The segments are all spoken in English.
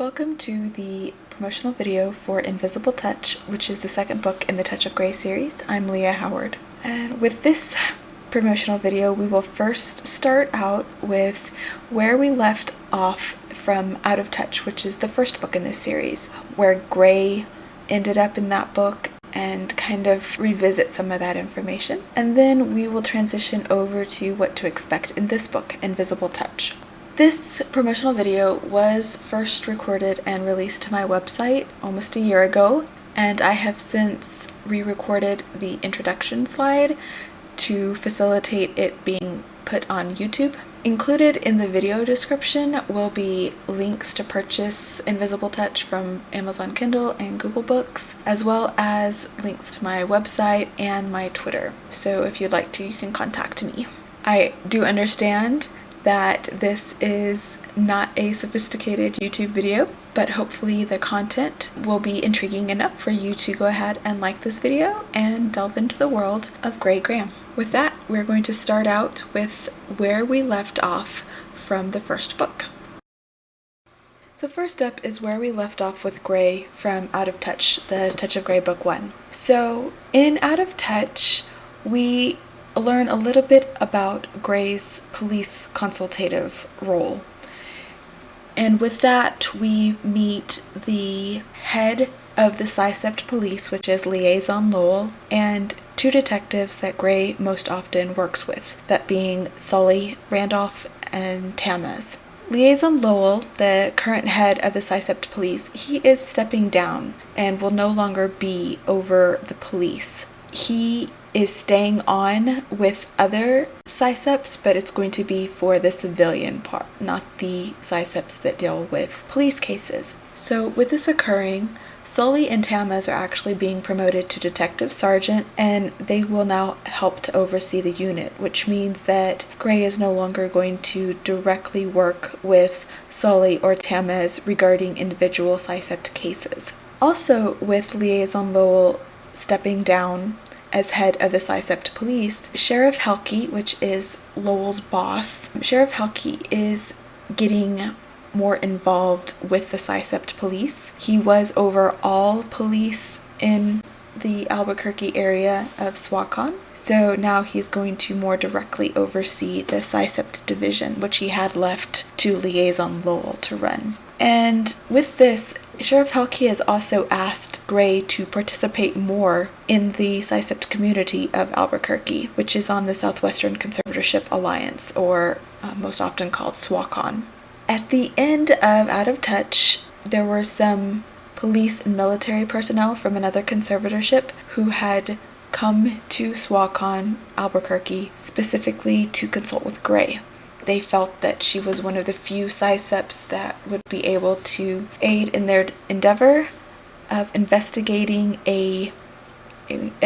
Welcome to the promotional video for Invisible Touch, which is the second book in the Touch of Grey series. I'm Leia Howard. And with this promotional video, we will first start out with where we left off from Out of Touch, which is the first book in this series, where Grey ended up in that book and kind of revisit some of that information. And then we will transition over to what to expect in this book, Invisible Touch. This promotional video was first recorded and released to my website almost a year ago, and I have since re-recorded the introduction slide to facilitate it being put on YouTube. Included in the video description will be links to purchase Invisible Touch from Amazon Kindle and Google Books, as well as links to my website and my Twitter. So if you'd like to, you can contact me. I do understand that this is not a sophisticated YouTube video, but hopefully the content will be intriguing enough for you to go ahead and like this video and delve into the world of Grey Graham. With that, we're going to start out with where we left off from the first book. So first up is where we left off with Grey from Out of Touch, the Touch of Grey Book 1. So in Out of Touch, we learn a little bit about Grey's police consultative role. And with that, we meet the head of the Psycept police, which is Liaison Lowell, and two detectives that Grey most often works with, that being Sully Randolph and Tammie. Liaison Lowell, the current head of the Psycept police, he is stepping down and will no longer be over the police. He is staying on with other Psycepts, but it's going to be for the civilian part, not the Psycepts that deal with police cases. So with this occurring, Sully and Tammie are actually being promoted to detective sergeant, and they will now help to oversee the unit, which means that Grey is no longer going to directly work with Sully or Tammie regarding individual Psycept cases. Also, with Liaison Lowell stepping down as head of the Psycept police, Sheriff Helke, which is Lowell's boss, Sheriff Helke is getting more involved with the Psycept police. He was over all police in the Albuquerque area of SWACon, so now he's going to more directly oversee the Psycept division, which he had left to Liaison Lowell to run. And with this, Sheriff Helke has also asked Grey to participate more in the Psycept community of Albuquerque, which is on the Southwestern Conservatorship Alliance, or most often called SWACon. At the end of Out of Touch, there were some police and military personnel from another conservatorship who had come to SWACon Albuquerque specifically to consult with Grey. They felt that she was one of the few Psycepts that would be able to aid in their endeavor of investigating an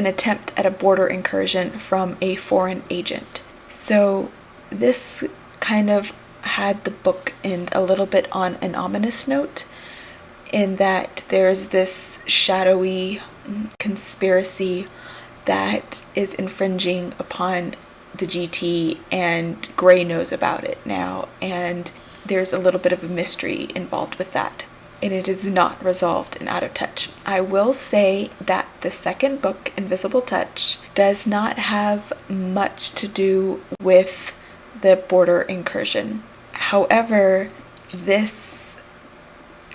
attempt at a border incursion from a foreign agent. So this kind of had the book end a little bit on an ominous note, in that there's this shadowy conspiracy that is infringing upon the GT, and Grey knows about it now, and there's a little bit of a mystery involved with that, and it is not resolved in Out of Touch. I will say that the second book, Invisible Touch, does not have much to do with the border incursion. However, this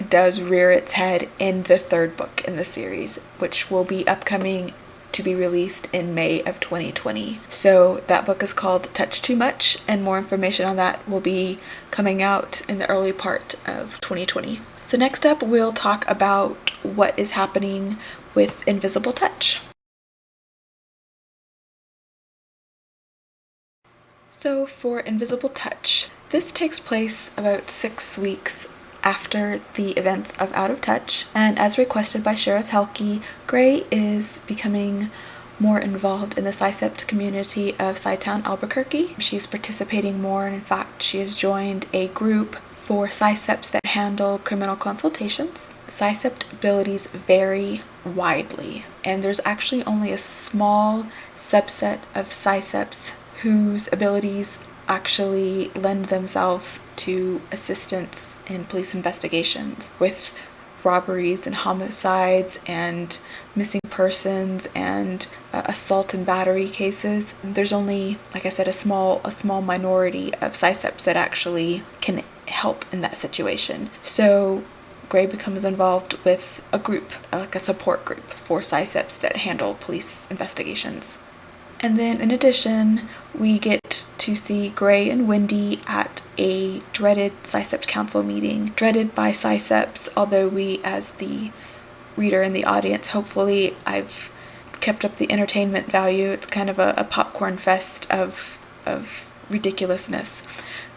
does rear its head in the third book in the series, which will be upcoming to be released in May of 2020. So that book is called Touch Too Much, and more information on that will be coming out in the early part of 2020. So next up, we'll talk about what is happening with Invisible Touch. So for Invisible Touch, this takes place about 6 weeks after the events of Out of Touch, and as requested by Sheriff Helke, Grey is becoming more involved in the Psycept community of Psytown, Albuquerque. She's participating more, and in fact, she has joined a group for Psycepts that handle criminal consultations. Psycept abilities vary widely, and there's actually only a small subset of Psycepts whose abilities actually lend themselves to assistance in police investigations with robberies and homicides and missing persons and assault and battery cases. There's only, like I said, a small minority of Psycepts that actually can help in that situation. So Gray becomes involved with a group, like a support group for Psycepts that handle police investigations. And then in addition, we get to see Gray and Wendy at a dreaded Psycept council meeting, dreaded by Psycepts, although we as the reader and the audience, hopefully I've kept up the entertainment value. It's kind of a popcorn fest of ridiculousness.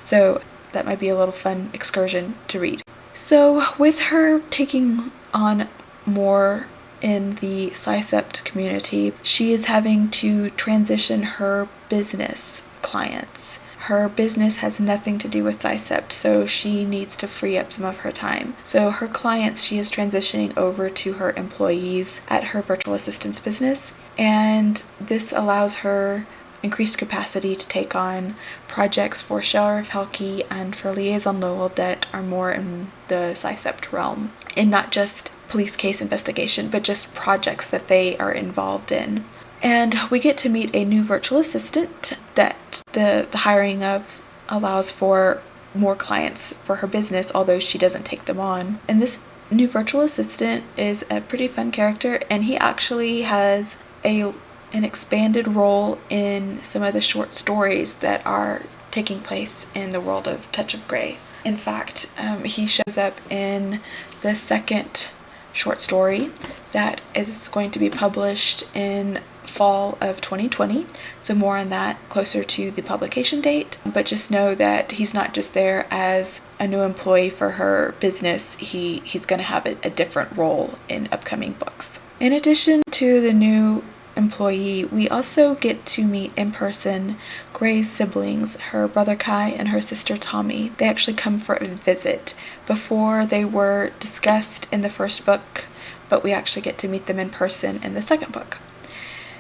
So that might be a little fun excursion to read. So with her taking on more in the Psycept community, she is having to transition her business clients. Her business has nothing to do with Psycept, so she needs to free up some of her time. So her clients, she is transitioning over to her employees at her virtual assistance business, and this allows her increased capacity to take on projects for Sheriff Helke and for Liaison Lowell that are more in the Psycept realm, and not just police case investigation, but just projects that they are involved in. And we get to meet a new virtual assistant that the hiring of allows for more clients for her business, although she doesn't take them on. And this new virtual assistant is a pretty fun character, and he actually has an expanded role in some of the short stories that are taking place in the world of Touch of Grey. In fact, he shows up in the second short story that is going to be published in fall of 2020, so more on that closer to the publication date. But just know that he's not just there as a new employee for her business, he's going to have a different role in upcoming books. In addition to the new employee, we also get to meet in person Gray's siblings, her brother Kai and her sister Tommie. They actually come for a visit. Before, they were discussed in the first book, but we actually get to meet them in person in the second book.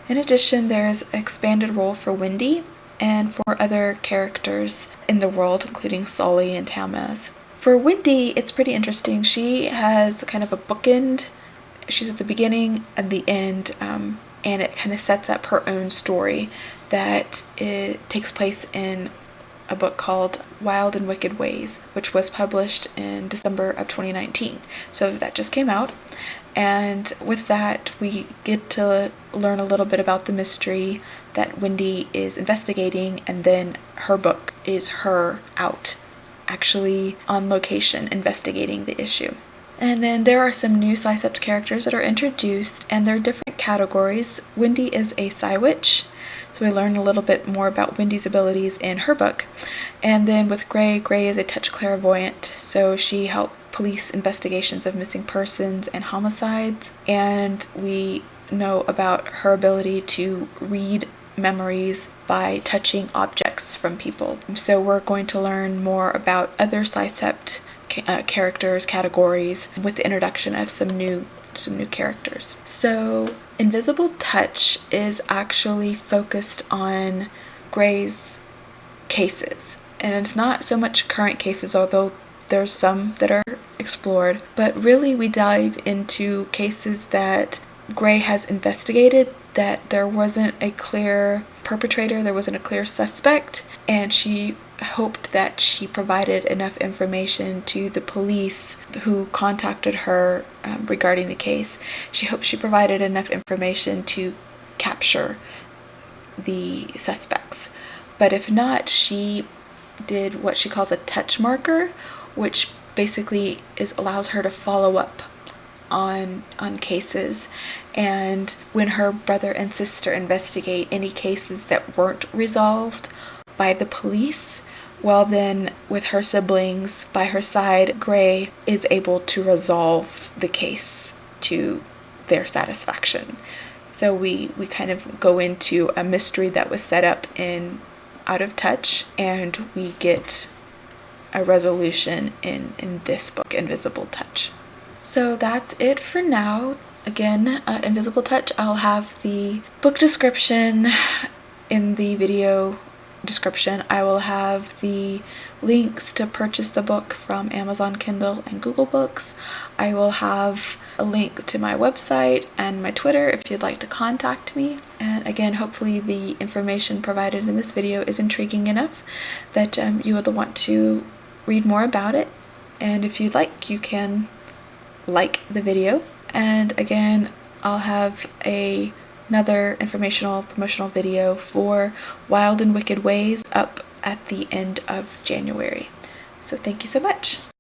In addition, there's an expanded role for Wendy and for other characters in the world, including Sully and Tamaz. For Wendy, it's pretty interesting. She has kind of a bookend. She's at the beginning and the end, and it kind of sets up her own story that it takes place in a book called Wild and Wicked Ways, which was published in December of 2019. So that just came out. And with that, we get to learn a little bit about the mystery that Wendy is investigating, and then her book is her out, actually on location, investigating the issue. And then there are some new Psycept characters that are introduced, and they're different categories. Wendy is a Psy Witch, so we learn a little bit more about Wendy's abilities in her book. And then with Gray is a touch clairvoyant, so she helped police investigations of missing persons and homicides, and we know about her ability to read memories by touching objects from people. So we're going to learn more about other Psycept characters, categories, with the introduction of some new characters. So Invisible Touch is actually focused on Gray's cases, and it's not so much current cases, although there's some that are explored, but really we dive into cases that Gray has investigated, that there wasn't a clear perpetrator, there wasn't a clear suspect, and she hoped that she provided enough information to the police who contacted her regarding the case. She hoped she provided enough information to capture the suspects. But if not, she did what she calls a touch marker, which basically allows her to follow up on cases. And when her brother and sister investigate any cases that weren't resolved by the police, well then with her siblings by her side, Gray is able to resolve the case to their satisfaction. So we kind of go into a mystery that was set up in Out of Touch, and we get a resolution in this book, Invisible Touch. So that's it for now. Again, Invisible Touch, I'll have the book description in the video description, I will have the links to purchase the book from Amazon Kindle and Google Books. I will have a link to my website and my Twitter if you'd like to contact me. And again, hopefully the information provided in this video is intriguing enough that you would want to read more about it. And if you'd like, you can like the video. And again, I'll have another informational promotional video for Wild and Wicked Ways up at the end of January. So thank you so much.